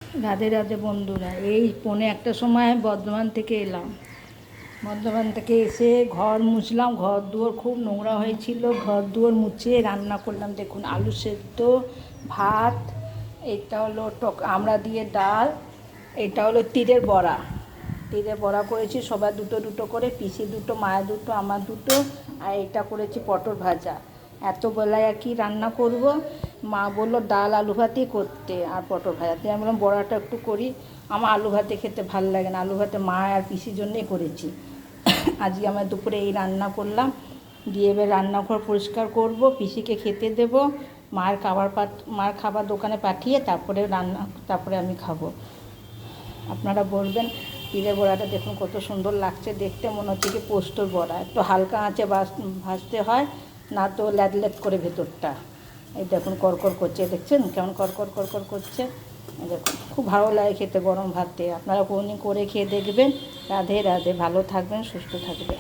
রাধে রাধে বন্ধুরা, এই পৌনে একটা সময় বর্ধমান থেকে এলাম। বর্ধমান থেকে এসে ঘর মুছলাম, ঘর দুয়ার খুব নোংরা হয়েছিল, ঘর দুয়ার মুছে রান্না করলাম। দেখুন, আলু সেদ্ধ, ভাত, এটা হলো আমড়া দিয়ে ডাল, এটা হলো তিলের বড়া। তিলের বড়া করেছি, সবার দুটো দুটো করে, পিসি দুটো, মায়ের দুটো, আমার দুটো, আর এটা করেছি পটল ভাজা। এত বেলায় আর কি রান্না করব? মা বললো ডাল আলু ভাতই করতে আর পটল ভাজাতে। আমি বললাম বড়াটা একটু করি, আমার আলু ভাতে খেতে ভালো লাগে না, আলু ভাতে মা আর পিসির জন্যই করেছি। আজকে আমার দুপুরে এই রান্না করলাম। দিয়ে এবার রান্নাঘর পরিষ্কার করব, পিসিকে খেতে দেব, মার খাবার দোকানে পাঠিয়ে তারপরে আমি খাবো। আপনারা বলবেন। তিলের বড়াটা দেখুন কত সুন্দর লাগছে দেখতে, মনে হচ্ছে কি পোস্তর বড়া। একটু হালকা আঁচে ভাজতে হয়, না তো ল্যাদ করে ভেতরটা। এই দেখুন করকর করছে, দেখছেন কেমন করকর করছে। দেখুন খুব ভালো লাগে খেতে গরম ভাতে। আপনারা কোনদিন করে খেয়ে দেখবেন। রাধে রাধে, ভালো থাকবেন, সুস্থ থাকবেন।